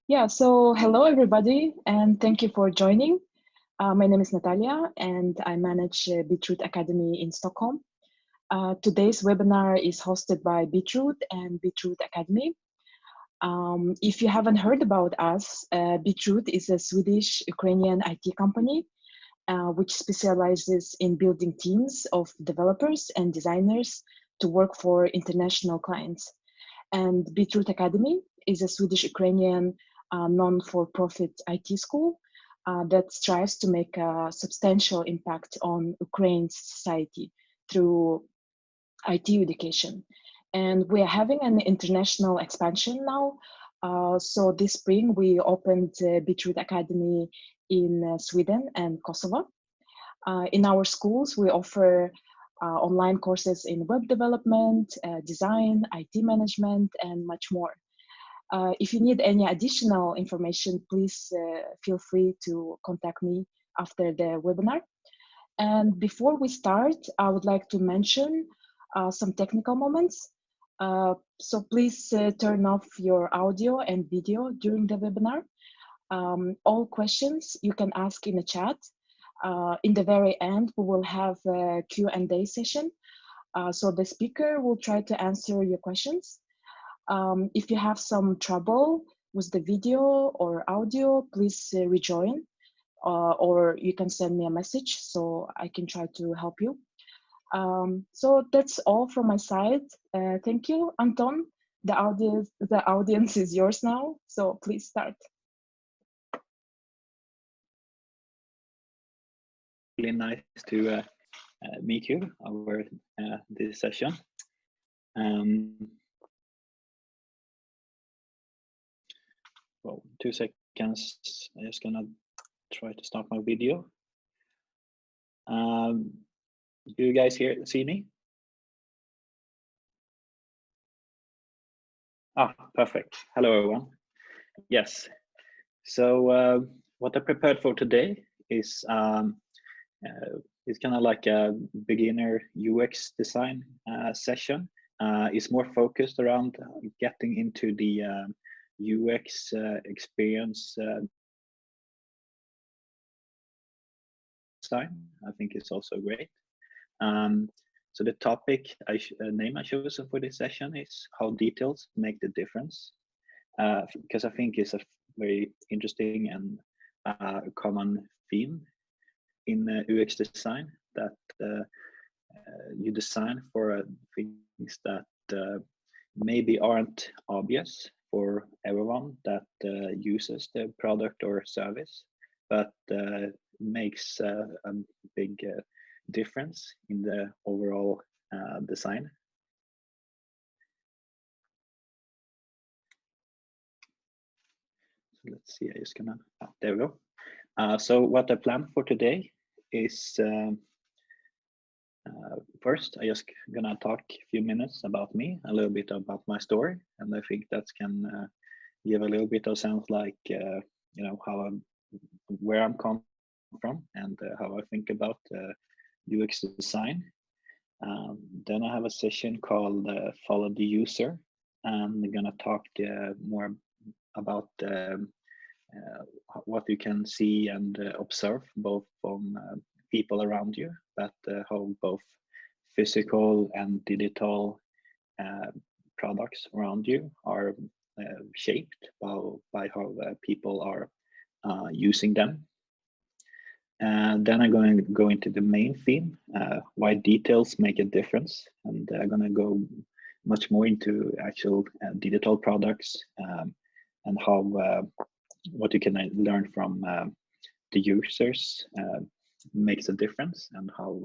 Yeah, so hello everybody, and thank you for joining. My name is Natalia, and I manage Beetroot Academy in Stockholm. Today's webinar is hosted by Beetroot and Beetroot Academy. If you haven't heard about us, Beetroot is a Swedish-Ukrainian IT company which specializes in building teams of developers and designers to work for international clients. And Beetroot Academy is a Swedish-Ukrainian non-for-profit IT school that strives to make a substantial impact on Ukraine's society through IT education. And we are having an international expansion now. So this spring, we opened Beetroot Academy in Sweden and Kosovo. In our schools, we offer online courses in web development, design, IT management, and much more. If you need any additional information, please feel free to contact me after the webinar. And before we start, I would like to mention some technical moments. So please turn off your audio and video during the webinar. All questions you can ask in the chat. In the very end, we will have a Q&A session. So the speaker will try to answer your questions. If you have some trouble with the video or audio, please rejoin, or you can send me a message so I can try to help you. So that's all from my side. Thank you, Anton. The audience is yours now, so please start. Really nice to meet you over this session. Well, 2 seconds. I'm just gonna try to start my video. Do you guys see me? Perfect. Hello, everyone. Yes. So what I prepared for today is it's kind of like a beginner UX design session. It's more focused around getting into the UX experience design. I think it's also great. So the topic name I chosen for this session is how details make the difference, because I think it's a very interesting and common theme in UX design, that you design for things that maybe aren't obvious for everyone that uses the product or service, but makes a big difference in the overall design. So let's see, I just gonna, there we go. So what I planned for today is first, I just gonna talk a few minutes about me, a little bit about my story, and I think that can give a little bit of sense, like you know, where I'm come from and how I think about UX design. Then I have a session called Follow the User, and I'm gonna talk more about what you can see and observe, both from people around you, but how both physical and digital products around you are shaped by how people are using them. And then I'm going to go into the main theme, why details make a difference. And I'm going to go much more into actual digital products and how what you can learn from the users makes a difference, and how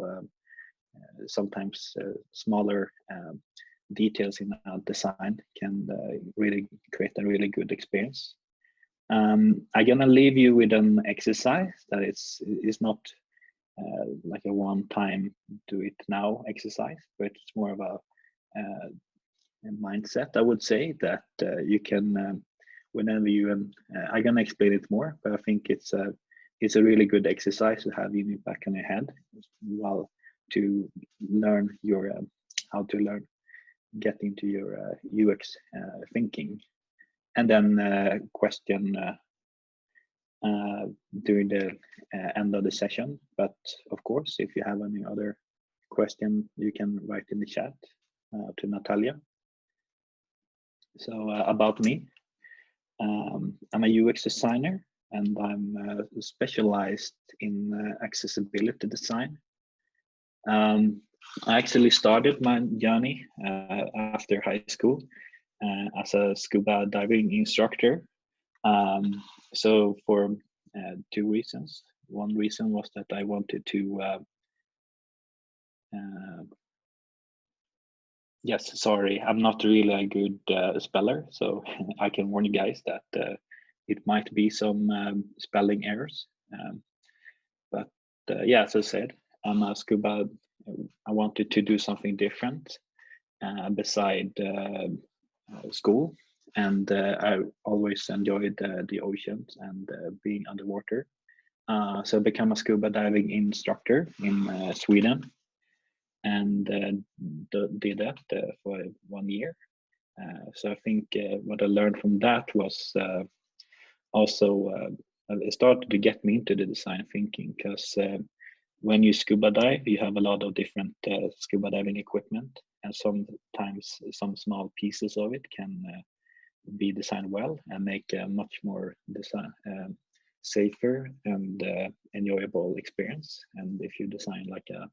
sometimes smaller details in a design can really create a really good experience. I'm gonna leave you with an exercise that is not like a one-time do it now exercise, but it's more of a mindset, I would say, that you can whenever you I'm gonna explain it more, but I think it's a really good exercise to have in the back of your head while to learn your how to get into your UX thinking. and then question during the end of the session. But of course, if you have any other question, you can write in the chat to Natalia. So about me, I'm a UX designer, and I'm specialized in accessibility design. I actually started my journey after high school as a scuba diving instructor. So for 2 reasons. One reason was that I wanted to yes, sorry, I'm not really a good speller, so I can warn you guys that it might be some spelling errors. But yeah, as I said, I'm a scuba. I wanted to do something different beside school, and I always enjoyed the oceans and being underwater. So I became a scuba diving instructor in Sweden, and did that for 1 year. So I think what I learned from that was also it started to get me into the design thinking, because when you scuba dive, you have a lot of different scuba diving equipment, and sometimes some small pieces of it can be designed well and make a much more safer and enjoyable experience. And if you design like a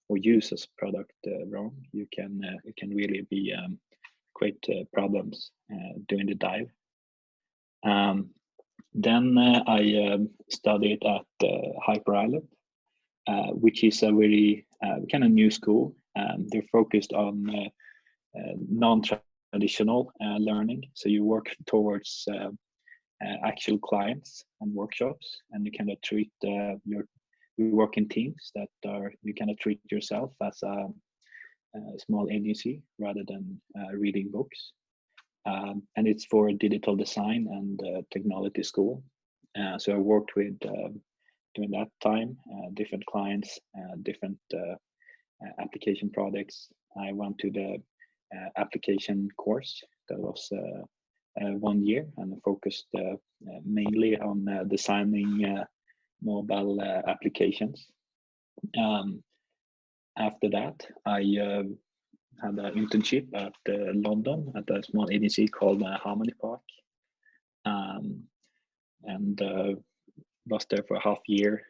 or use as product wrong, it can really be create problems during the dive. Then I studied at Hyper Island, which is a very kind of new school. They're focused on non-traditional learning. So you work towards actual clients and workshops, and you kind of treat you work in teams that are, you kind of treat yourself as a small agency rather than reading books. And it's for digital design and technology school. So I worked with during that time different clients, different application projects. I went to the application course that was 1 year, and focused mainly on designing mobile applications. After that, I had an internship at London at a small agency called Harmony Park, and was there for a half year.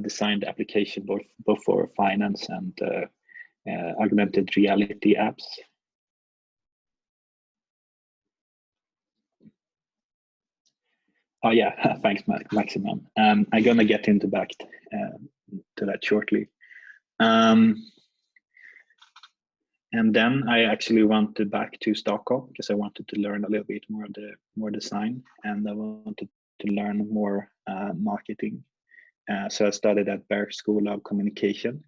Designed the application both for finance and augmented reality apps. Oh yeah, thanks, Maximum. I'm gonna get into back to that shortly. And then I actually went back to Stockholm because I wanted to learn a little bit more design, and I wanted to learn more marketing. So I studied at Berg School of Communication,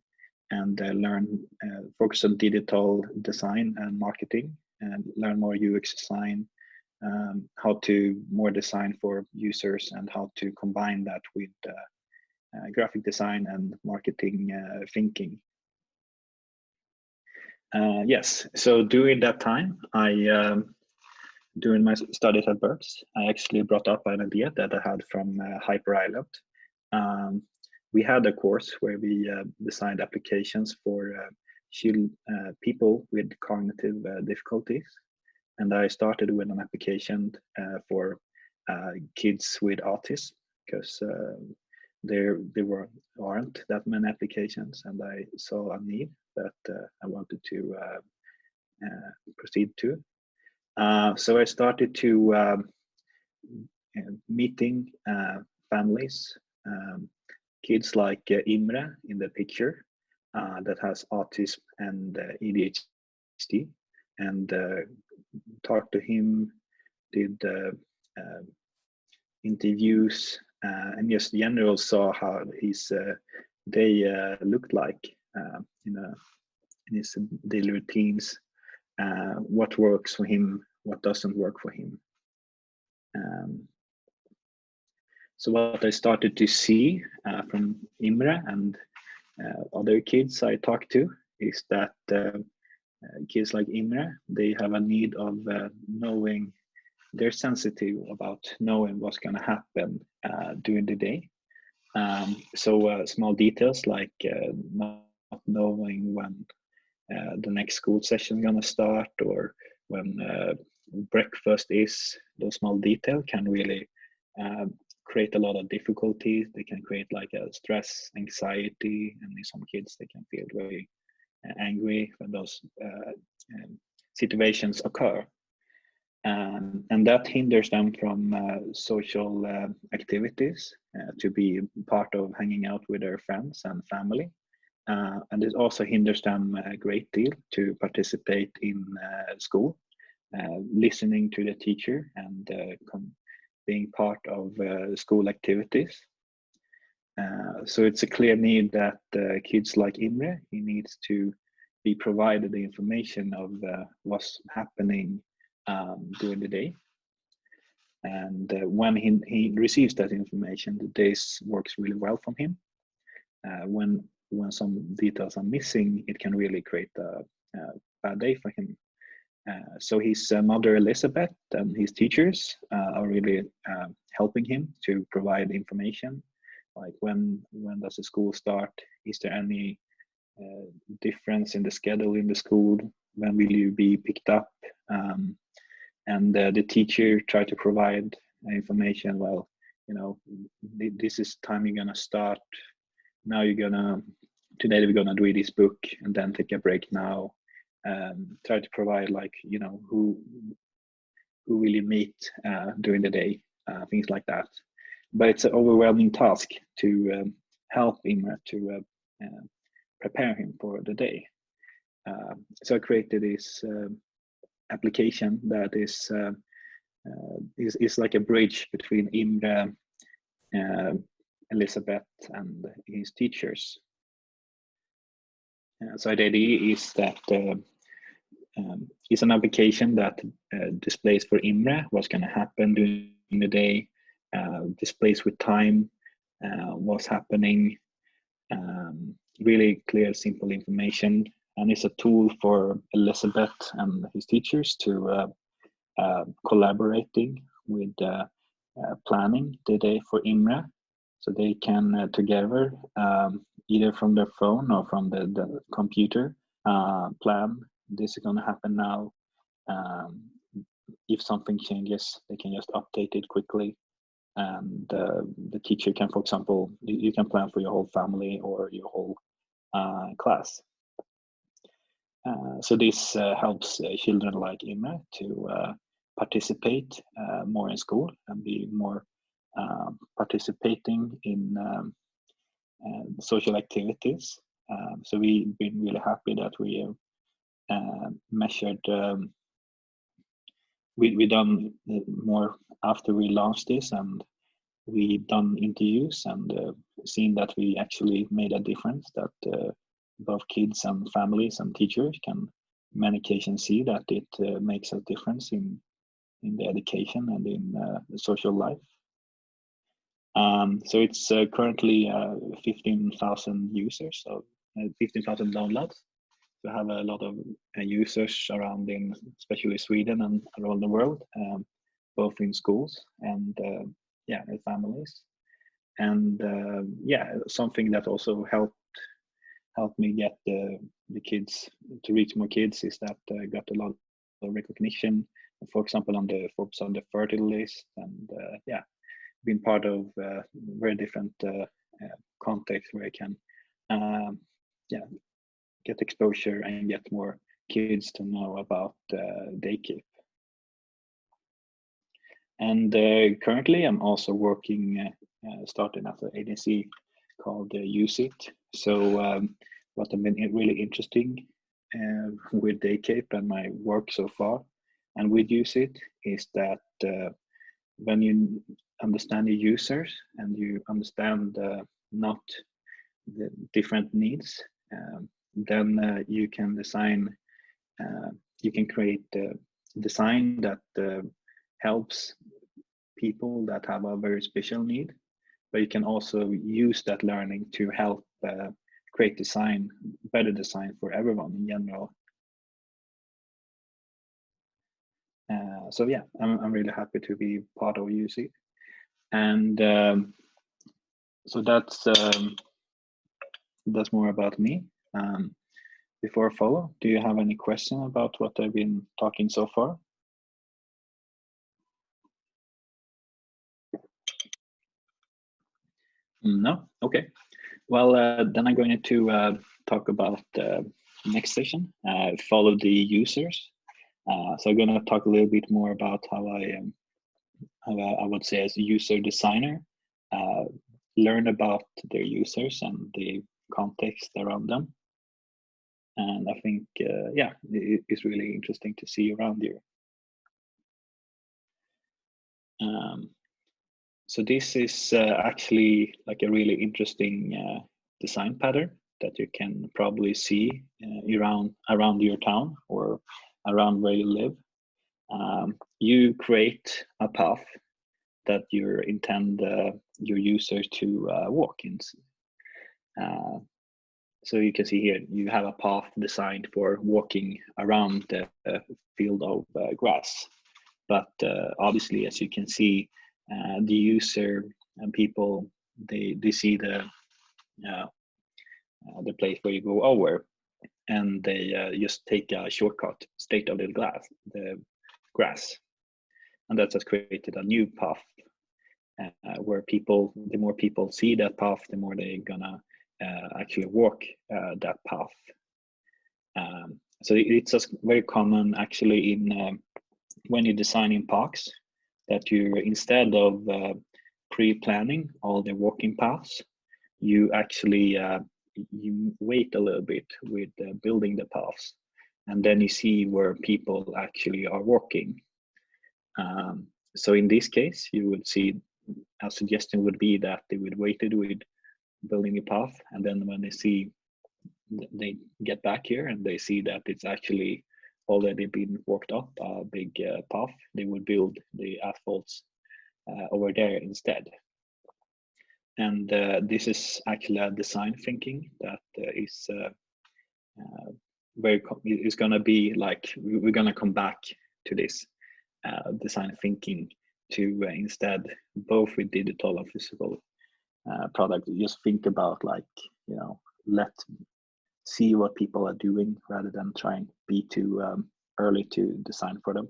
and learn focus on digital design and marketing, and learn more UX design, how to more design for users, and how to combine that with graphic design and marketing thinking. Yes, so during that time, during my studies at Berks, I actually brought up an idea that I had from Hyper Island. We had a course where we designed applications for people with cognitive difficulties. And I started with an application for kids with autism, because there aren't that many applications, and I saw a need that I wanted to proceed to. So I started to meeting families, kids like Imre in the picture, that has autism and ADHD, and talked to him, did interviews, and just general saw how his day looked like in his daily routines, what works for him, what doesn't work for him. So what I started to see from Imre and other kids I talked to is that kids like Imre, they have a need of knowing they're sensitive about knowing what's going to happen during the day. So small details like not knowing when the next school session is going to start, or when breakfast is, those small details can really create a lot of difficulties. They can create like a stress, anxiety, and in some kids they can feel very angry when those situations occur. And that hinders them from social activities, to be part of hanging out with their friends and family. And it also hinders them a great deal to participate in school, listening to the teacher, and being part of school activities. So it's a clear need that kids like Imre, he needs to be provided the information of what's happening during the day. And when he receives that information, the days works really well for him. When some details are missing, it can really create a bad day for him. So his mother Elizabeth and his teachers are really helping him to provide information, like when does the school start? Is there any difference in the schedule in the school? When will you be picked up? And the teacher try to provide information. Well, this is time you're gonna start. Now today we're gonna read this book and then take a break now. Try to provide like, who will you meet during the day, things like that. But it's an overwhelming task to help him to prepare him for the day. So I created this application that is like a bridge between Imre, Elizabeth, and his teachers. So the idea is that it's an application that displays for Imre what's going to happen during the day, displays with time what's happening, really clear, simple information. And it's a tool for Elizabeth and his teachers to collaborating with planning the day for Imre. So they can together, either from their phone or from the computer, plan, this is going to happen now. If something changes, they can just update it quickly. And the teacher can, for example, you can plan for your whole family or your whole class. So this helps children like Imre to participate more in school and be more participating in social activities. So we've been really happy that we measured. We done more after we launched this, and we done interviews and seen that we actually made a difference, that both kids and families and teachers can many occasions see that it makes a difference in the education and in the social life. So it's currently 15,000 users, so 15,000 downloads. We have a lot of users around in especially Sweden and around the world, both in schools and in families. And something that also helped me get the kids to reach more kids is that I got a lot of recognition, for example, on the Forbes on the 30 list, and been part of very different contexts where I can get exposure and get more kids to know about Daycake. And currently I'm also working, starting at an agency called Useit. So what I've been really interesting with Daycake and my work so far and with Useit is that when you understand your users and you understand not the different needs, then you can design, you can create design that helps people that have a very special need, but you can also use that learning to help create design, better design for everyone in general. So yeah, I'm really happy to be part of Useit. And so that's more about me. Before I follow, do you have any question about what I've been talking so far? No? Okay. Well, then I'm going to talk about the next session, follow the users. So I'm going to talk a little bit more about how I would say as a user designer, learn about their users and the context around them. And I think, yeah, it's really interesting to see around here. So this is actually like a really interesting design pattern that you can probably see around your town or around where you live. You create a path that you intend your users to walk in. So you can see here, you have a path designed for walking around the field of grass. But obviously, as you can see, the user and people, they see the place where you go over, and they just take a shortcut straight of the grass. And that has created a new path where the more people see that path, the more they're gonna actually walk that path. So it's just very common actually in when you're designing parks that you, instead of pre-planning all the walking paths, you actually you wait a little bit with building the paths, and then you see where people actually are walking. So in this case, you would see a suggestion would be that they would wait with building a path, and then when they get back here and they see that it's actually already been walked up a big path, they would build the asphalts over there instead. And this is actually a design thinking that is is going to be like, we're going to come back to this design thinking to instead, both with digital and physical product, just think about like, see what people are doing rather than trying to be too early to design for them.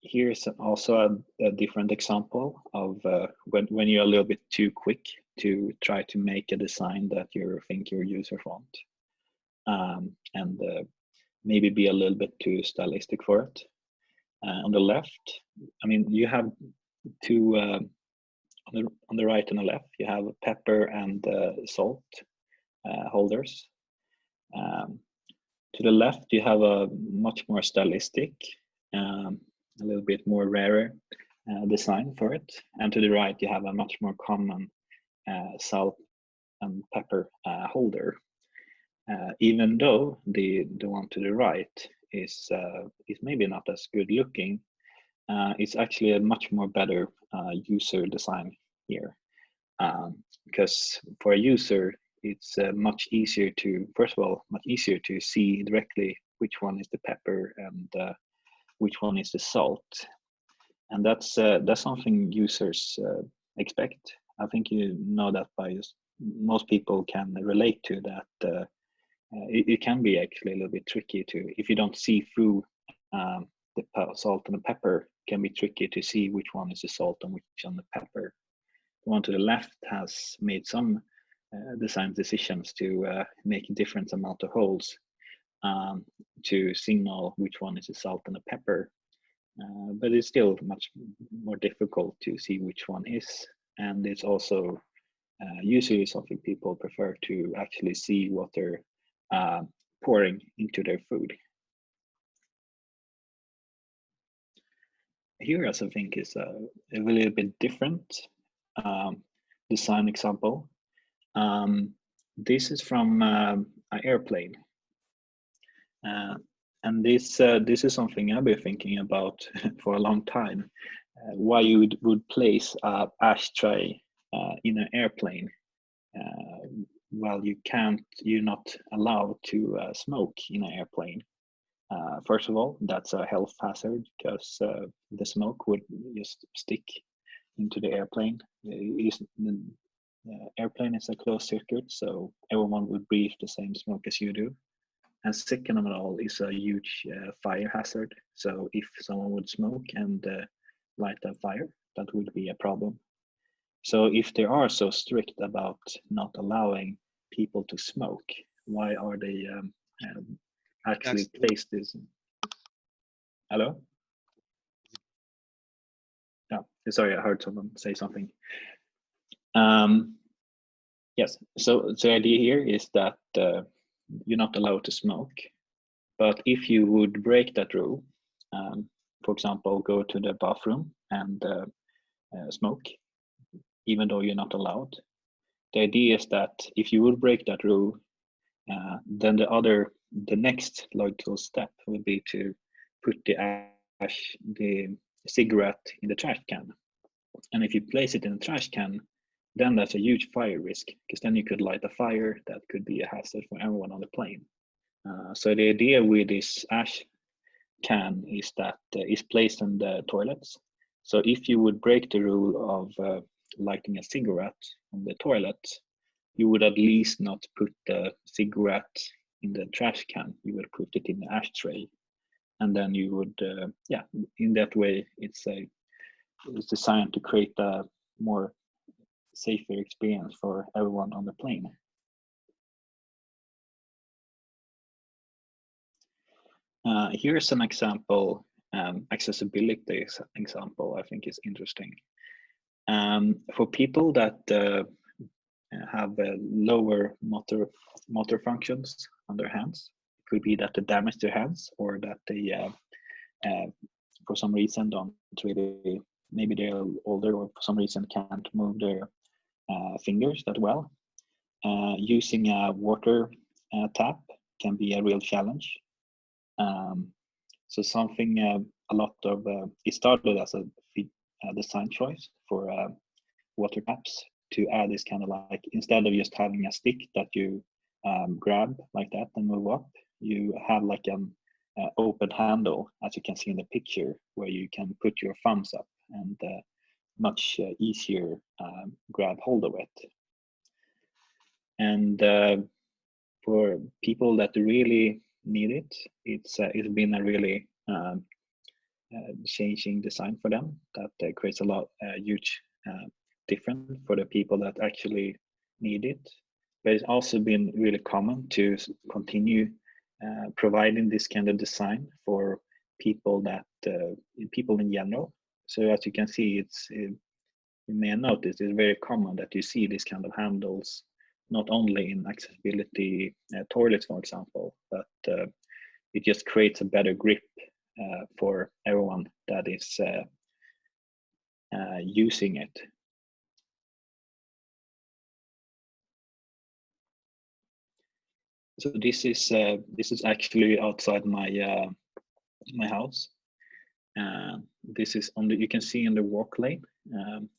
Here's also a different example of when you're a little bit too quick to try to make a design that you think your users want, and maybe be a little bit too stylistic for it. On the left, I mean, you have two, on the right and the left, you have pepper and salt holders. To the left, you have a much more stylistic, a little bit more rarer design for it. And to the right, you have a much more common salt and pepper holder. Even though the one to the right is maybe not as good looking, it's actually a much more better user design here. Because for a user, it's much easier to, first of all, much easier to see directly which one is the pepper and which one is the salt. And that's something users expect. I think you know that by just, most people can relate to that. It can be actually a little bit tricky to, if you don't see through the salt and the pepper, it can be tricky to see which one is the salt and which one the pepper. The one to the left has made some design decisions to make a different amount of holes to signal which one is the salt and the pepper. But it's still much more difficult to see which one is. And it's also usually something people prefer to actually see what they're pouring into their food. Here, I think, is a little bit different design example. This is from an airplane. And this is something I've been thinking about for a long time. Why you would place an ashtray in an airplane while you're not allowed to smoke in an airplane. First of all, that's a health hazard because the smoke would just stick into the airplane. The airplane is a closed circuit, so everyone would breathe the same smoke as you do. And second of all, is a huge fire hazard. So if someone would smoke and light a fire, that would be a problem. So if they are so strict about not allowing people to smoke, why are they actually placed this? Hello? Yeah, sorry, I heard someone say something. Yes, so the idea here is that you're not allowed to smoke, but if you would break that rule, for example, go to the bathroom and smoke, even though you're not allowed, the idea is that if you would break that rule, then the next logical step would be to put the cigarette in the trash can. And if you place it in the trash can, then that's a huge fire risk, because then you could light a fire that could be a hazard for everyone on the plane. So the idea with this ash can is that it's placed in the toilets. So if you would break the rule of lighting a cigarette on the toilet, you would at least not put the cigarette in the trash can. You would put it in the ashtray, and then you would, yeah, in that way, it's designed to create a more safer experience for everyone on the plane. Here's an example, accessibility example I think is interesting. For people that have lower motor functions on their hands, it could be that they damage their hands, or that they for some reason don't really, maybe they're older or for some reason can't move their fingers that well. Using a water tap can be a real challenge. So something a lot of it started as a design choice for water taps, to add this kind of like, instead of just having a stick that you grab like that and move up, you have like an open handle, as you can see in the picture, where you can put your thumbs up and much easier grab hold of it. And for people that really need it, it's been a really changing design for them that creates a lot huge difference for the people that actually need it. But it's also been really common to continue providing this kind of design for people that people in general. So as you can see, you may have noticed it's very common that you see this kind of handles not only in accessibility toilets, for example, but it just creates a better grip for everyone that is using it. So this is actually outside my my house. This is on the, you can see in the walk lane.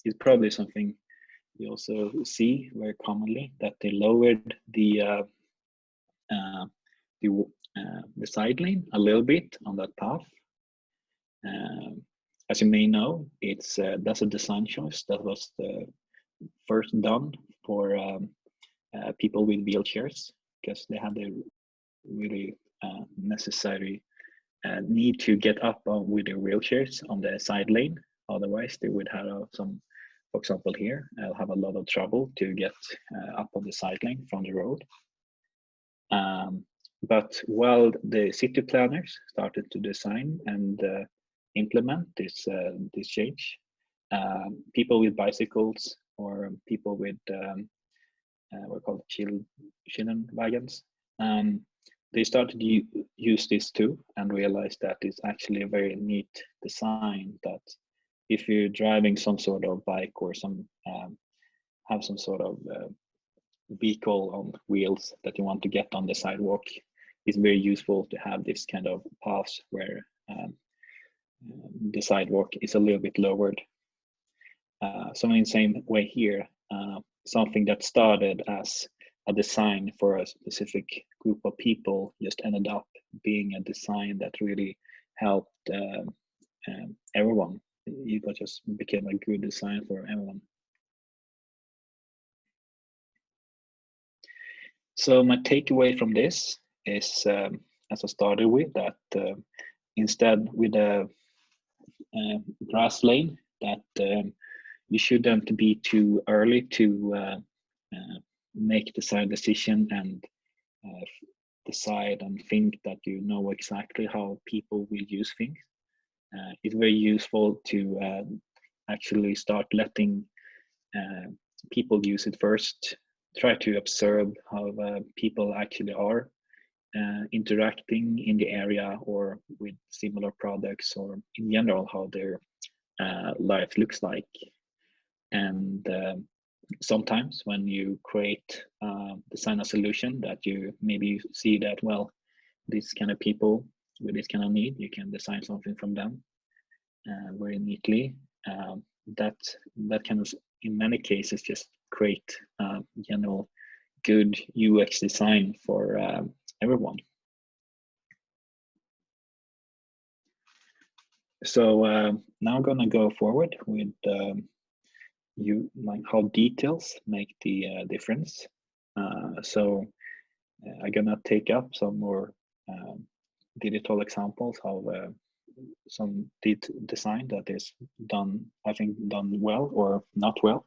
It's probably something you also see very commonly, that they lowered the side lane a little bit on that path. As you may know, it's that's a design choice that was first done for people with wheelchairs, because they had a really necessary need to get up with their wheelchairs on the side lane. Otherwise, they would have some, for example, here, I'll have a lot of trouble to get up on the side lane from the road. But while the city planners started to design and implement this change, people with bicycles or people with what are called children wagons, they started to use this too, and realized that it's actually a very neat design, that if you're driving some sort of bike or some have some sort of vehicle on wheels that you want to get on the sidewalk, it's very useful to have this kind of paths where the sidewalk is a little bit lowered. So in the same way here, something that started as a design for a specific group of people just ended up being a design that really helped everyone. It just became a good design for everyone. So my takeaway from this is, as I started with, that instead with a grass lane, that you shouldn't be too early to make design decision and decide and think that you know exactly how people will use things. It's very useful to actually start letting people use it first. Try to observe how people actually are interacting in the area or with similar products, or in general how their life looks like. And sometimes when you create design a solution that you maybe see that, well, these kind of people with this kind of need, you can design something from them very neatly. That kind of, in many cases, just create general good UX design for everyone. So now I'm gonna go forward with like how details make the difference. So I'm gonna take up some more digital examples of some design that is done, I think, done well or not well.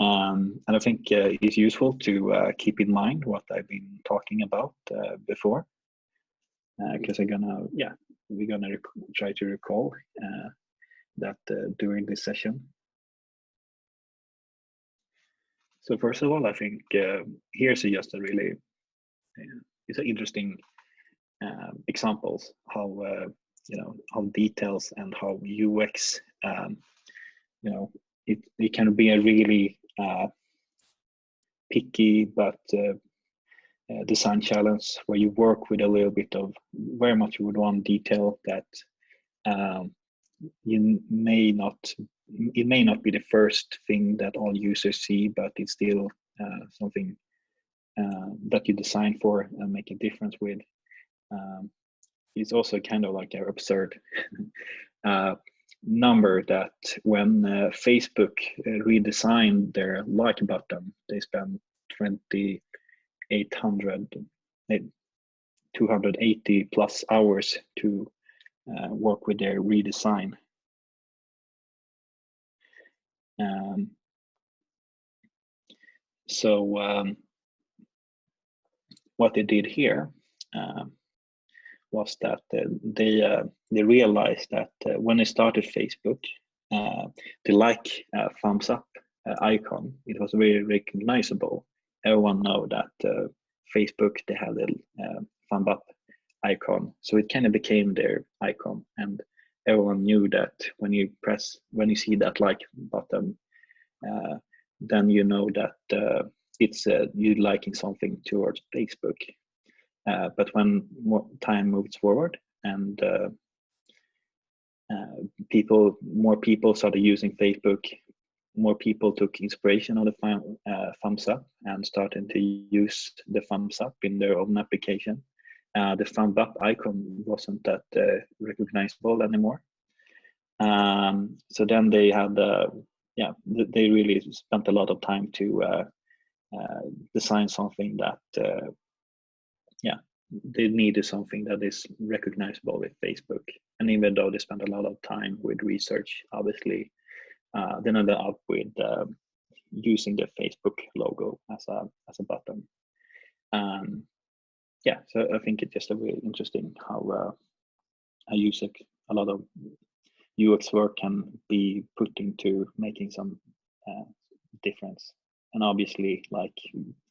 And I think it's useful to keep in mind what I've been talking about before, because we're gonna try to recall that during this session. So first of all, I think here's just a really it's an interesting examples how how details and how UX it can be a really picky but design challenge where you work with a little bit of very much with one detail that it may not be the first thing that all users see, but it's still something that you design for and make a difference with. It's also kind of like an absurd number that when Facebook redesigned their like button, they spent 280 plus hours to work with their redesign. So what they did here was that they realized that when they started Facebook, the like thumbs up icon, it was very recognizable. Everyone know that Facebook, they had a thumb up icon, so it kind of became their icon, and everyone knew that when you see that like button, then you know that it's you liking something towards Facebook. But when more time moves forward and more people started using Facebook, more people took inspiration of the thumbs up and started to use the thumbs up in their own application. The thumb up icon wasn't that recognizable anymore. So then they had they really spent a lot of time to design something that they needed something that is recognizable with Facebook. And even though they spent a lot of time with research, obviously, they ended up with using the Facebook logo as a button. So I think it's just a really interesting how a lot of UX work can be put into making some difference. And obviously, like,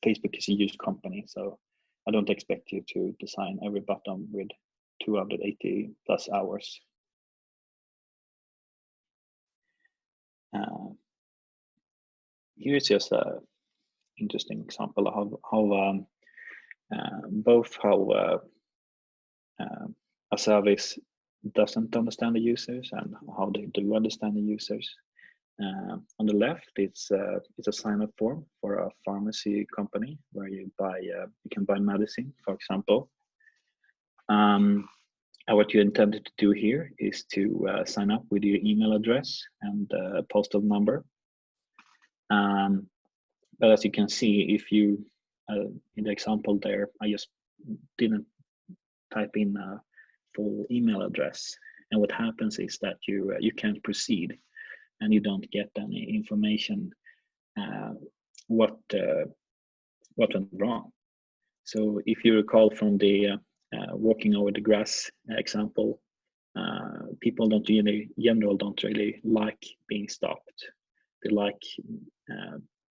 Facebook is a huge company, so I don't expect you to design every button with 280 plus hours. Here's just a interesting example of how both how a service doesn't understand the users and how they do understand the users. On the left, it's a sign-up form for a pharmacy company where you can buy medicine, for example. And what you intended to do here is to sign up with your email address and postal number. But as you can see, if you in the example there, I just didn't type in a full email address, and what happens is that you can't proceed, and you don't get any information what went wrong. So if you recall from the walking over the grass example, people don't in general don't really like being stopped. They like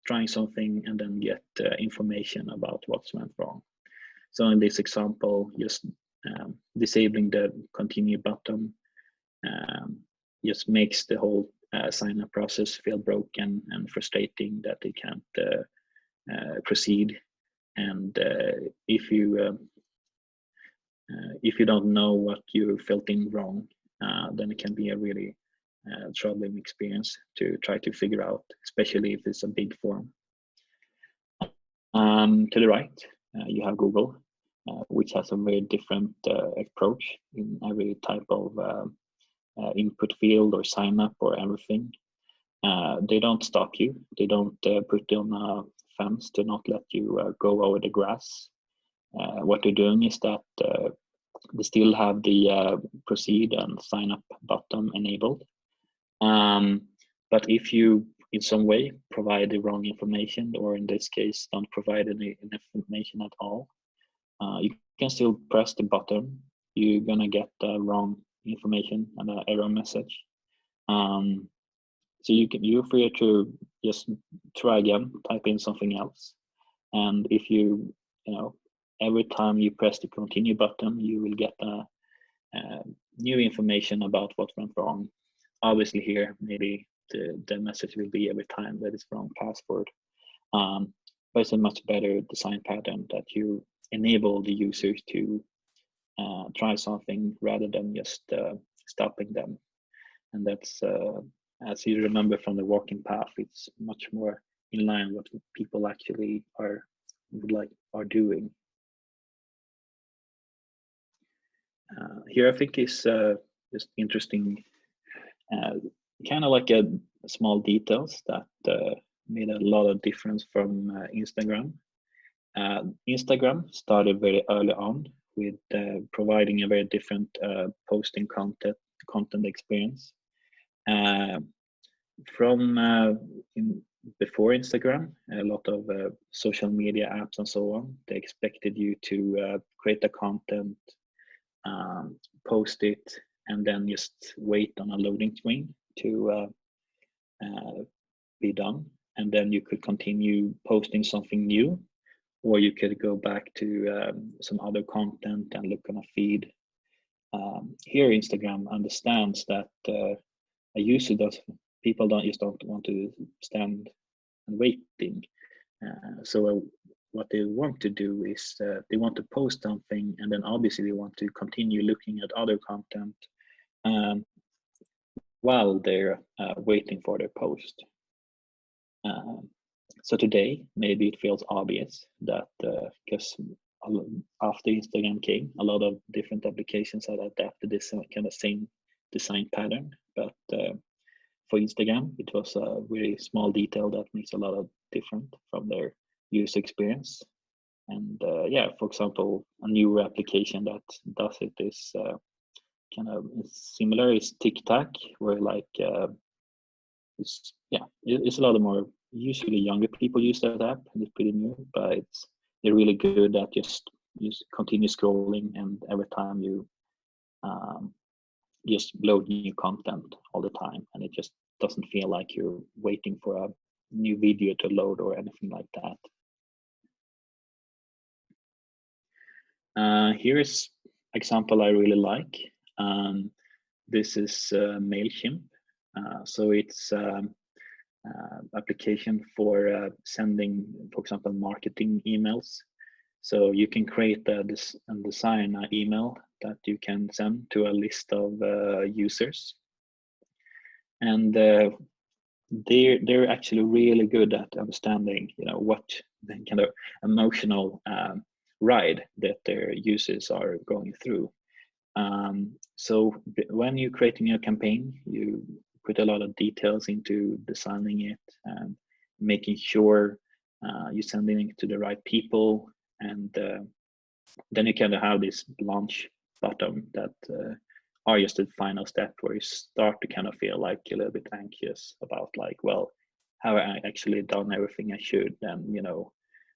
trying something and then get information about what's went wrong. So in this example, just disabling the continue button just makes the whole sign up process feel broken and frustrating that they can't proceed. And if you don't know what you felt in wrong, then it can be a really troubling experience to try to figure out, especially if it's a big form. To the right, you have Google, which has a very different approach in every type of input field or sign up or everything. They don't stop you. They don't put on a fence to not let you go over the grass. What they're doing is that they still have the proceed and sign up button enabled. But if you in some way provide the wrong information, or in this case don't provide any information at all, you can still press the button. You're gonna get the wrong information and an error message. So you're free to just try again, type in something else, and if you every time you press the continue button, you will get new information about what went wrong. Obviously here, maybe the message will be every time that it's wrong password. But it's a much better design pattern that you enable the users to try something rather than just stopping them. And that's, as you remember from the walking path, it's much more in line with what people actually are doing. Here I think is just interesting, kind of like a small details that made a lot of difference from Instagram. Instagram started very early on with providing a very different posting content experience. Before Instagram, a lot of social media apps and so on, they expected you to create the content, post it, and then just wait on a loading screen to be done. And then you could continue posting something new, or you could go back to some other content and look on a feed. Here, Instagram understands that a user people don't want to stand and waiting. So what they want to do is they want to post something, and then obviously they want to continue looking at other content while they're waiting for their post. So today, maybe it feels obvious that because after Instagram came, a lot of different applications have adapted this kind of same design pattern. But for Instagram, it was a very small detail that makes a lot of different from their user experience. And yeah, for example, a new application that does it is kind of similar is TikTok, where like it's a lot more, usually younger people use that app, and it's pretty new, but they're really good at just continue scrolling, and every time you just load new content all the time, and it just doesn't feel like you're waiting for a new video to load or anything like that. Here's example I really like. This is MailChimp. So it's application for sending, for example, marketing emails. So you can create and design an email that you can send to a list of users. And they're actually really good at understanding, what the kind of emotional ride that their users are going through. So when you're creating a campaign, you put a lot of details into designing it and making sure you're sending it to the right people, and then you kind of have this launch button that are just the final step where you start to kind of feel like a little bit anxious about, like, well, have I actually done everything I should? And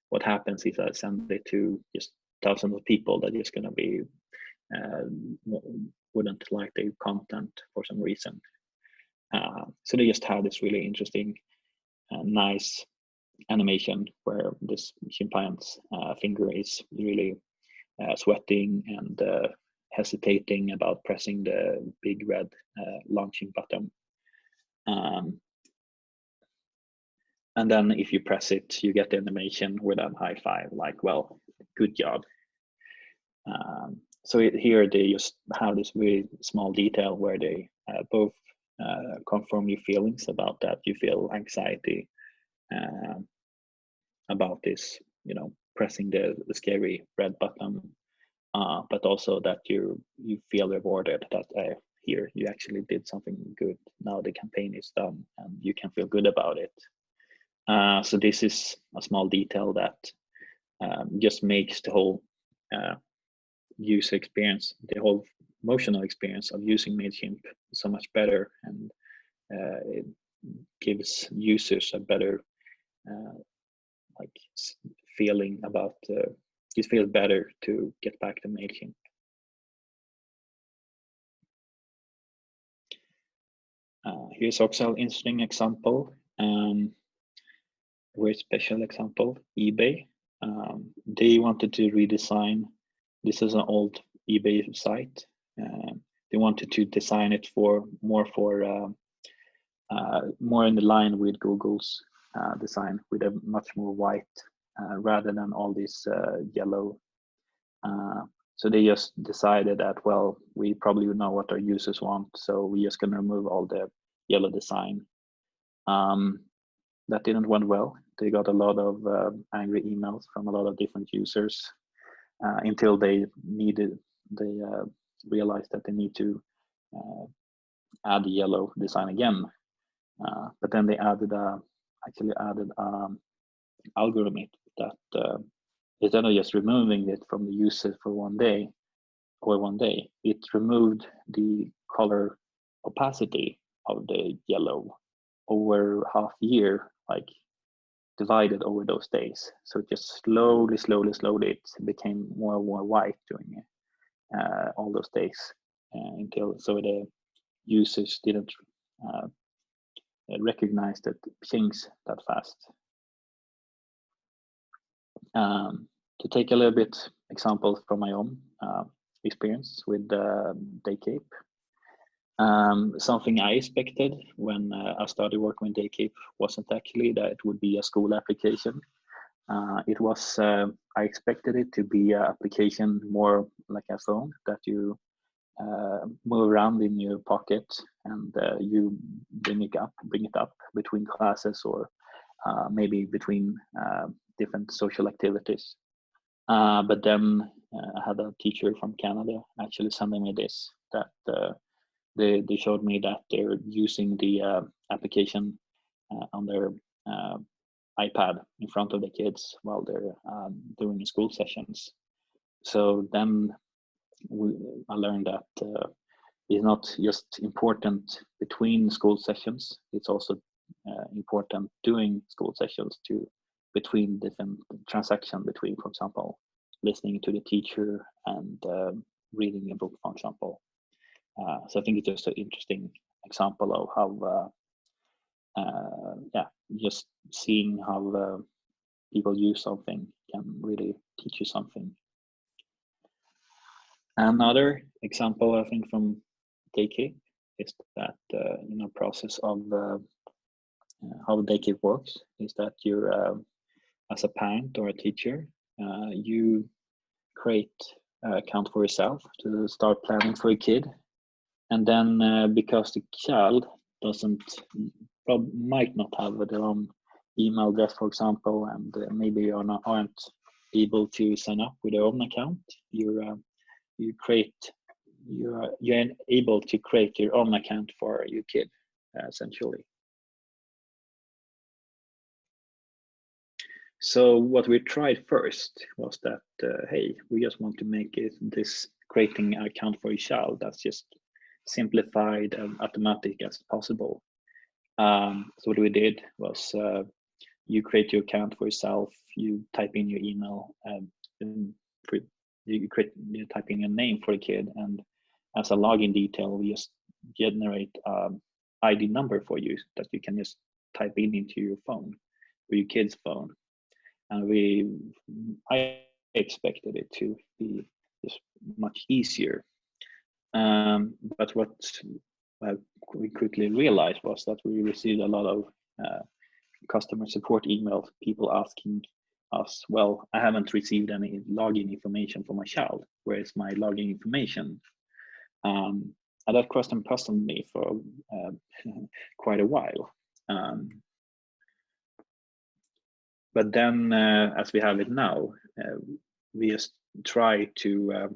what happens if I send it to just thousands of people that just going to be wouldn't like the content for some reason. So they just have this really interesting, nice animation where this chimpanzee's finger is really sweating and hesitating about pressing the big red launching button. And then if you press it, you get the animation with a high five, like, well, good job. So here they just have this really small detail where they both confirm your feelings about that you feel anxiety about this, pressing the scary red button, but also that you feel rewarded that here you actually did something good. Now the campaign is done and you can feel good about it. So this is a small detail that just makes the whole user experience, the whole emotional experience of using MailChimp so much better, and it gives users a better feeling about it feels better to get back to MailChimp. Here's also an interesting example, very special example, eBay. They wanted to redesign, this is an old eBay site. They wanted to design it more in the line with Google's design, with a much more white rather than all this yellow. So they just decided that, well, we probably know what our users want, so we're just going to remove all the yellow design. That didn't went well. They got a lot of angry emails from a lot of different users until they realized that they need to add the yellow design again. But then they actually added algorithm that instead of just removing it from the user for one day, it removed the color opacity of the yellow over half year, like divided over those days. So it just slowly, it became more and more white during all those days until the users didn't recognize that things that fast. To take a little bit examples from my own experience with Daycake. Something I expected when I started working with Daycake wasn't actually that it would be a school application. It was, I expected it to be an application more like a phone that you move around in your pocket, and you bring it up between classes, or maybe between different social activities. But then I had a teacher from Canada actually sending me this, that they showed me that they're using the application on their iPad in front of the kids while they're doing school sessions. So then I learned that it's not just important between school sessions, it's also important during school sessions between different transactions between, for example, listening to the teacher and reading a book, for example. So I think it's just an interesting example of how, just seeing how people use something can really teach you something. Another example, I think, from Daycake is that process of how Daycake works is that you're as a parent or a teacher, you create an account for yourself to start planning for a kid, and then because the child doesn't might not have their own email address, for example, and maybe you aren't able to sign up with your own account. You're able to create your own account for your kid, essentially. So what we tried first was that, hey, we just want to make this creating an account for your child that's just simplified and automatic as possible. So what we did was you create your account for yourself, you type in your email, you type in your name for the kid, and as a login detail, we just generate ID number for you that you can just type into your phone, or your kid's phone. And I expected it to be just much easier. But what we quickly realized was that we received a lot of customer support emails, people asking us, well, I haven't received any login information for my child. Where is my login information? And that question puzzled me for quite a while. But then, as we have it now, we just try to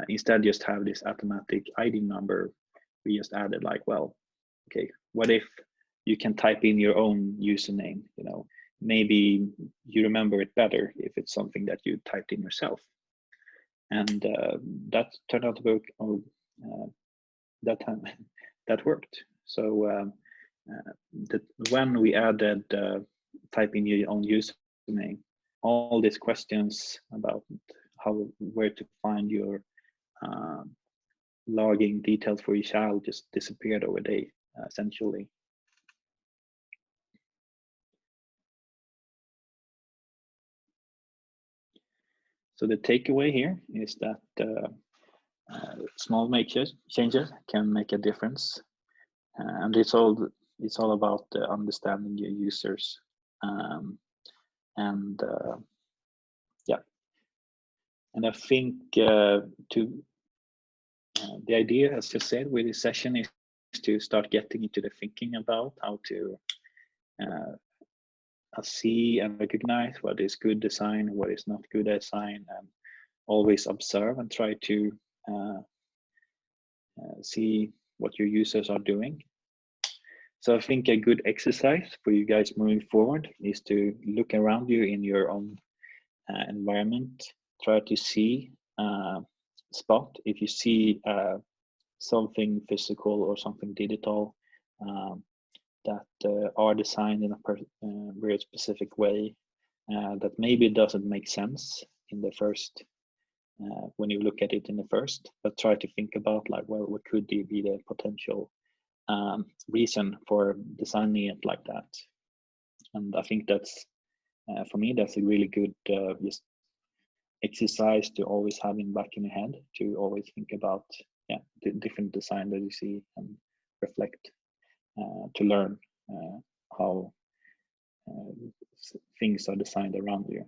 instead just have this automatic ID number. We just added like, well, okay, what if you can type in your own username? You know, maybe you remember it better if it's something that you typed in yourself. And that turned out to work. That time, that worked. So when we added type in your own username, all these questions about where to find your login details for your child just disappeared over a day, essentially. So the takeaway here is that small changes can make a difference, and it's all about understanding your users. And I think the idea, as I said, with this session is to start getting into the thinking about how to see and recognize what is good design, what is not good design, and always observe and try to see what your users are doing. So I think a good exercise for you guys moving forward is to look around you in your own environment. Try to see, spot if you see something physical or something digital that are designed in a very specific way that maybe doesn't make sense in the first when you look at it in the first, but try to think about like, well, what could be the potential reason for designing it like that. And I think that's for me, that's a really good just exercise to always have in back in your head, to always think about the different design that you see and reflect to learn how things are designed around you.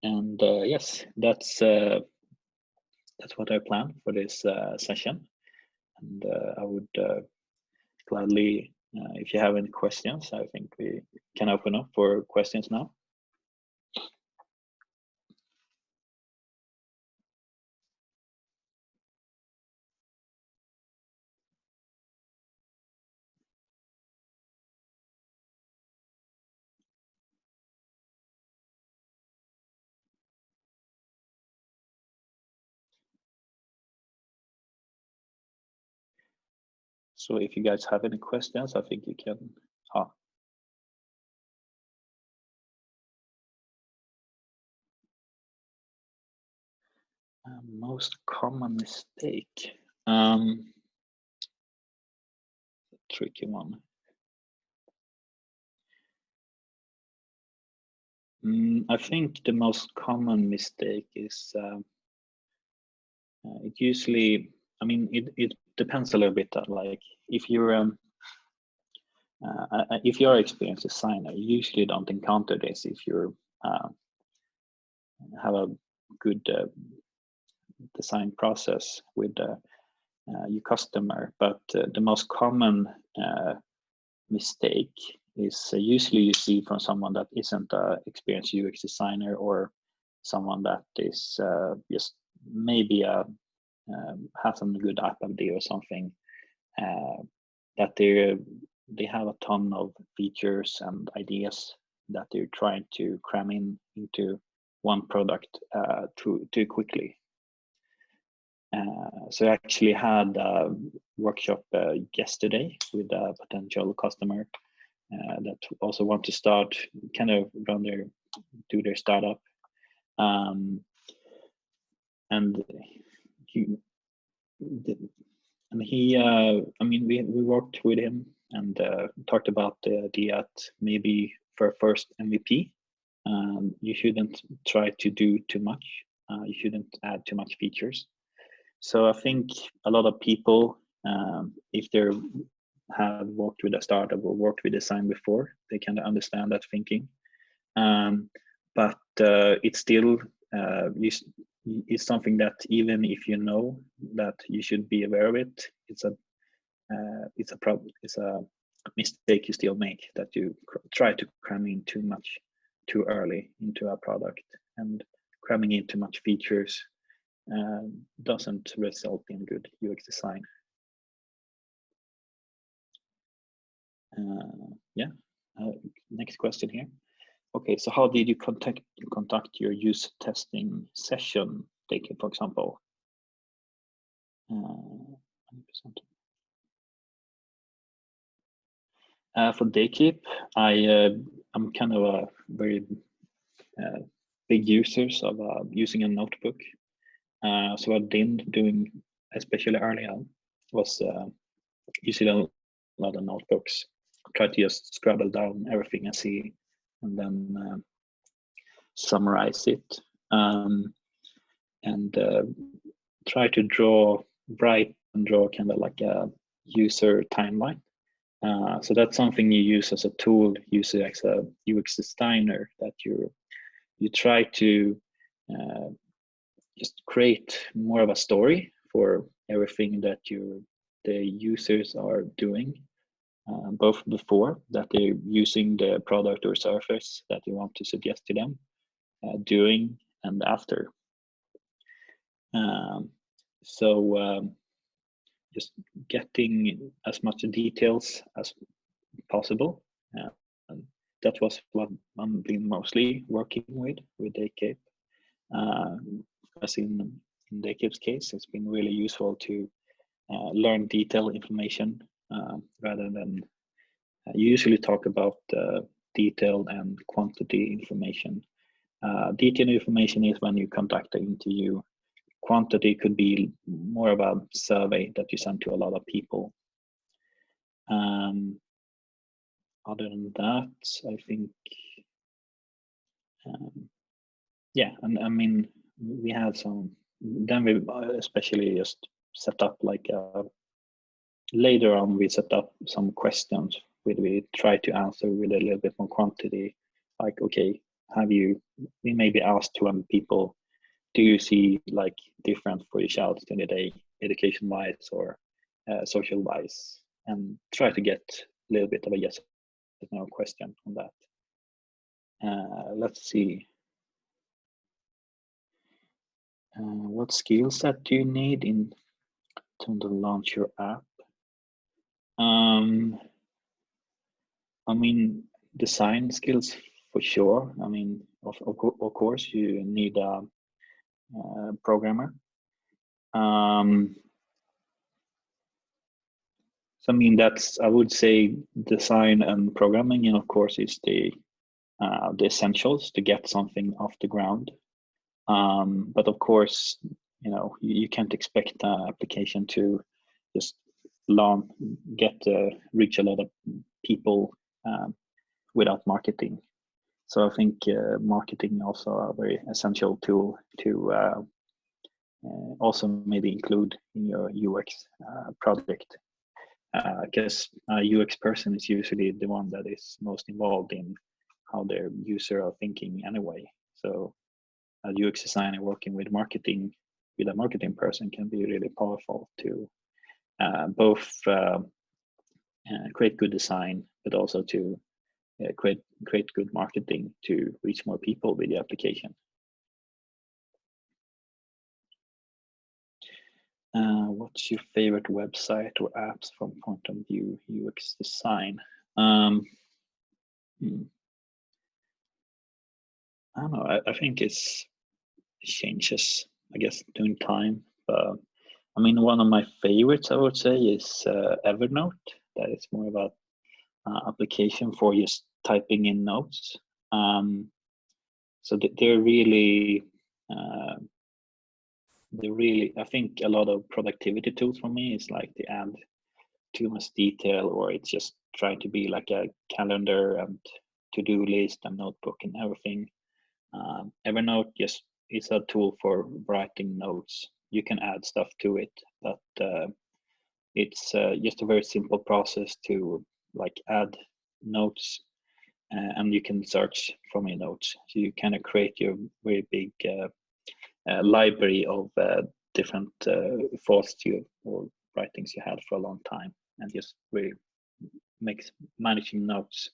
And yes, that's what I planned for this session. And I would gladly, if you have any questions, I think we can open up for questions now. So if you guys have any questions, I think you can. Most common mistake. Tricky one. I think the most common mistake is it usually. I mean, it depends a little bit. Like if you're an experienced designer, you usually don't encounter this if you have a good design process with your customer. But the most common mistake is usually you see from someone that isn't an experienced UX designer, or someone that is just maybe has a good app idea or something, that they have a ton of features and ideas that they're trying to cram into one product too quickly. So I actually had a workshop yesterday with a potential customer that also want to start, kind of do their startup. And he I mean, we worked with him and talked about the idea that maybe for a first MVP, you shouldn't try to do too much. You shouldn't add too much features. So I think a lot of people, if they have worked with a startup or worked with design before, they kind of understand that thinking. But it's still it's something that even if you know that you should be aware of it, it's a problem. It's a mistake you still make, that you try to cram in too much too early into a product, and cramming in too much features doesn't result in good UX design. Next question here. Okay, so how did you conduct your user testing session, Daycake, for example? 100%. For Daycake, I'm kind of a very big users of using a notebook. So I've been doing, especially early on, was using a lot of notebooks. Try to just scribble down everything I see, and then summarize it, and try to write and draw kind of like a user timeline. So that's something you use as a tool, use it as a UX designer, that you try to just create more of a story for everything that the users are doing, both before that they're using the product or service that you want to suggest to them, during and after. So just getting as much details as possible. That was what I'm been mostly working with Daycake. As in Daycake's case, it's been really useful to learn detailed information rather than you usually talk about detailed and quantity information. Detailed information is when you conduct an interview. Quantity could be more of a survey that you send to a lot of people. Other than that, I think, yeah, and I mean, we had some, then we especially just set up like later on, we set up some questions we try to answer with a little bit more quantity. Like, okay, we maybe asked 200 people, do you see like different for your child in the day, education wise or social wise, and try to get a little bit of a yes or no question on that. Let's see. What skill set do you need in to launch your app? I mean, design skills for sure. I mean, of course, you need a programmer. So I mean, I would say design and programming, and of course, is the essentials to get something off the ground. But of course, you can't expect an application to just reach a lot of people without marketing. So I think marketing also a very essential tool to also maybe include in your UX project, because a UX person is usually the one that is most involved in how their user are thinking anyway. So a UX designer working with a marketing person can be really powerful to both create good design, but also to create good marketing to reach more people with the application. What's your favorite website or apps from point of view UX design? I don't know. I think it changes, I guess, during time. But I mean, one of my favorites, I would say, is Evernote. That is more about application for just typing in notes. So they're really, I think a lot of productivity tools for me is like they add too much detail, or it's just trying to be like a calendar and to-do list and notebook and everything. Evernote just is a tool for writing notes. You can add stuff to it, but it's just a very simple process to like add notes, and you can search from your notes. So you kind of create your very big library of different thoughts or writings you had for a long time, and just really makes managing notes.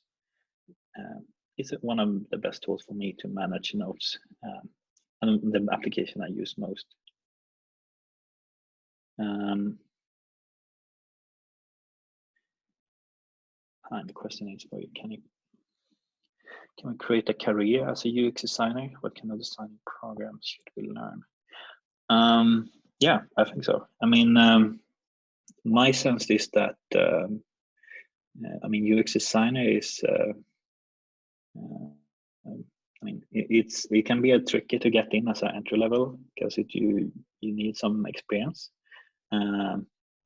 It's one of the best tools for me to manage notes, and the application I use most. And the question is for you: can we create a career as a UX designer? What kind of design programs should we learn? Yeah, I think so. I mean, my sense is that I mean, UX designer is. I mean, it can be a tricky to get in as an entry level because you need some experience.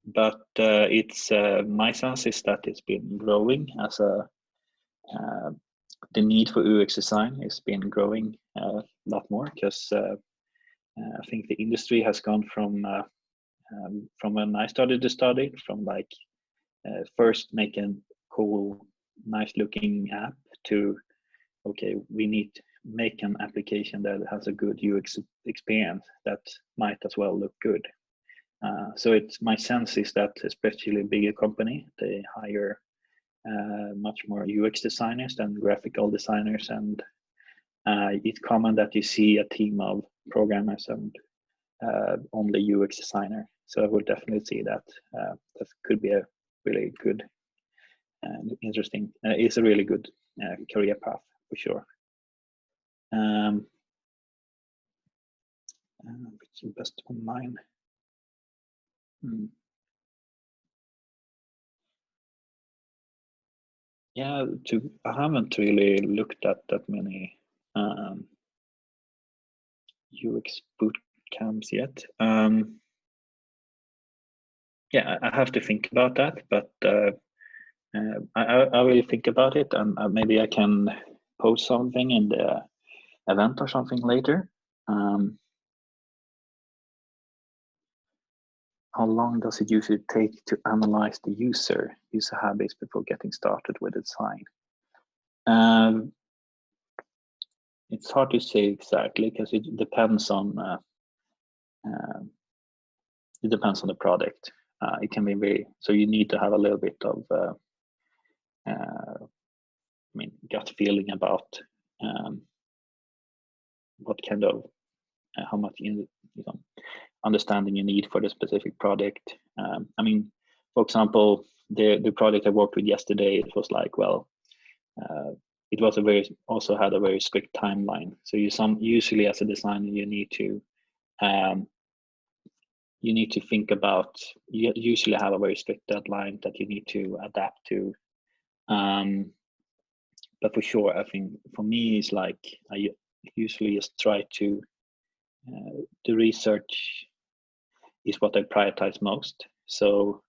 But it's my sense is that it's been growing as the need for UX design has been growing a lot more because I think the industry has gone from when I started to study, from like first making cool, nice looking app to okay, we need to make an application that has a good UX experience that might as well look good. So it's my sense is that especially bigger company, they hire much more UX designers than graphical designers, and it's common that you see a team of programmers and only UX designer. So I would definitely see that that could be a really good and interesting. It's a really good career path for sure. Which is best online? Yeah, I haven't really looked at that many UX boot camps yet. Yeah, I have to think about that, but I will think about it, and maybe I can post something in the event or something later. How long does it usually take to analyze the user habits before getting started with the design? It's hard to say exactly because it depends on the product. It can be very, so you need to have a little bit of I mean, gut feeling about what kind of how much understanding you need for the specific product. I mean, for example, the product I worked with yesterday, it was like, well, it was also had a very strict timeline. So usually as a designer, you need to think about, you usually have a very strict deadline that you need to adapt to. But for sure, I think for me, it's like I usually just try to, the research is what I prioritize most. So,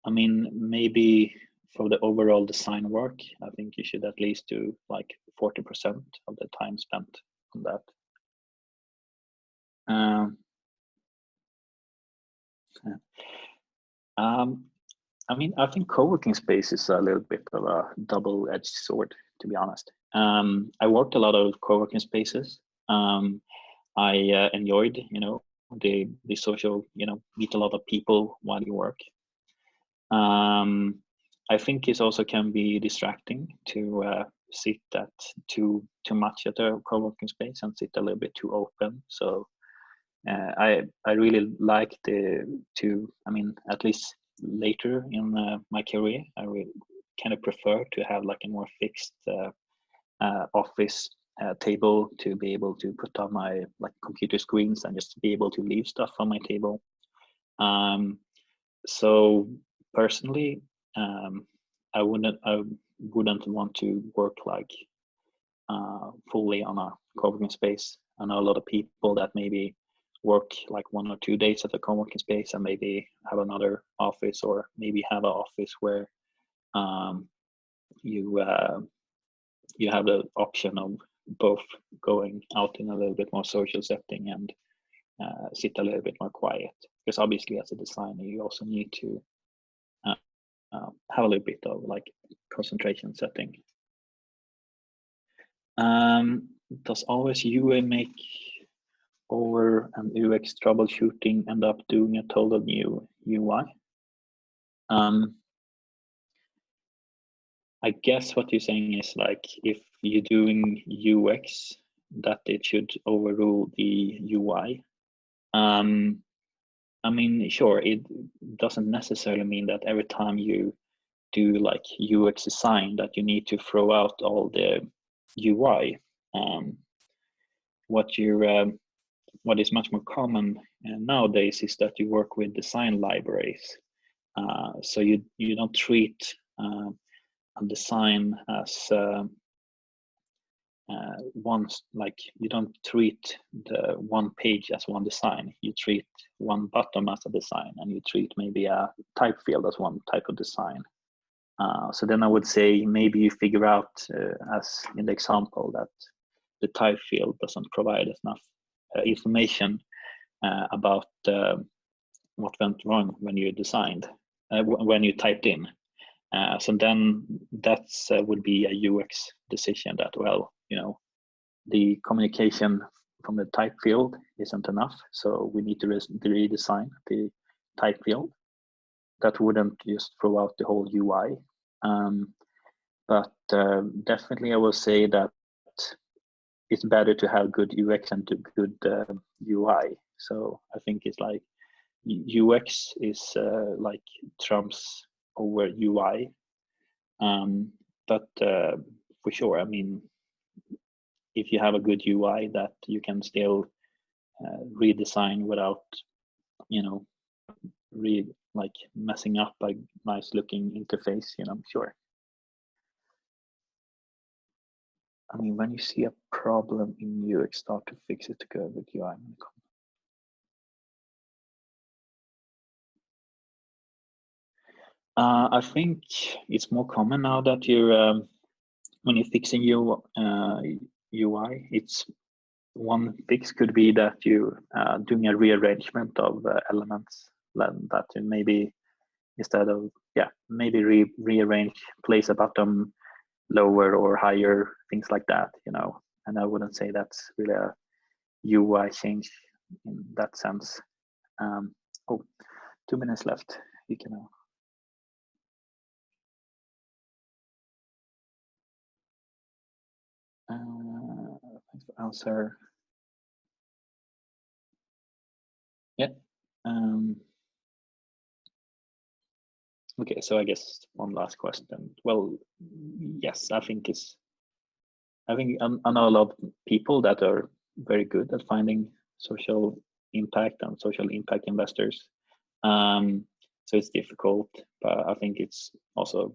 I mean, maybe for the overall design work, I think you should at least do like 40% of the time spent on that. I mean, I think co-working space is a little bit of a double-edged sword, to be honest. I worked a lot of co-working spaces. I enjoyed, the social, meet a lot of people while you work. I think it also can be distracting to sit at too much at a co-working space and sit a little bit too open. So I really like I mean, at least later in my career, I really kind of prefer to have like a more fixed office table to be able to put on my like computer screens and just be able to leave stuff on my table. So personally, I wouldn't want to work like fully on a co-working space. I know a lot of people that maybe work like 1 or 2 days at the co-working space and maybe have another office, or maybe have an office where you have the option of both going out in a little bit more social setting and sit a little bit more quiet. Because obviously, as a designer, you also need to have a little bit of like concentration setting. Does always UA make over and UX troubleshooting end up doing a total new UI? I guess what you're saying is like if you're doing UX, that it should overrule the UI. I mean, sure, it doesn't necessarily mean that every time you do like UX design that you need to throw out all the UI. What is much more common nowadays is that you work with design libraries. So you don't treat a design as like you don't treat the one page as one design. You treat one button as a design, and you treat maybe a type field as one type of design. So then I would say maybe you figure out, as in the example, that the type field doesn't provide enough information about what went wrong when you designed, when you typed in. So then that's would be a UX decision that, well, you know, the communication from the type field isn't enough, so we need to redesign the type field. That wouldn't just throw out the whole UI. But definitely I will say that it's better to have good UX and good UI. So I think it's like UX is like trumps over UI. But for sure, I mean, if you have a good UI that you can still redesign without, you know, like messing up a nice looking interface, you know, sure. I mean, when you see a problem in UX, start to fix it together with UI. I think it's more common now that you're when you're fixing your UI, it's one fix could be that you doing a rearrangement of elements that maybe instead of maybe rearrange, place a button lower or higher, things like that, you know. And I wouldn't say that's really a UI change in that sense. Oh, 2 minutes left. You can thanks for answer. Yeah. Okay, so I guess one last question. Well, yes, I know a lot of people that are very good at finding social impact and social impact investors. So it's difficult, but I think it's also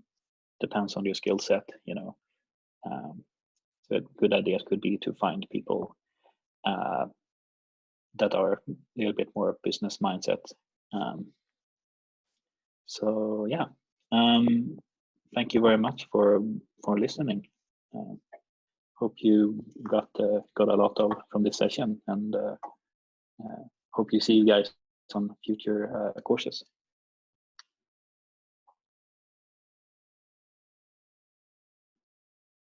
depends on your skill set, you know. So a good idea could be to find people that are a little bit more business mindset. So yeah, thank you very much for listening. Hope you got a lot from this session, and hope you see you guys on future courses.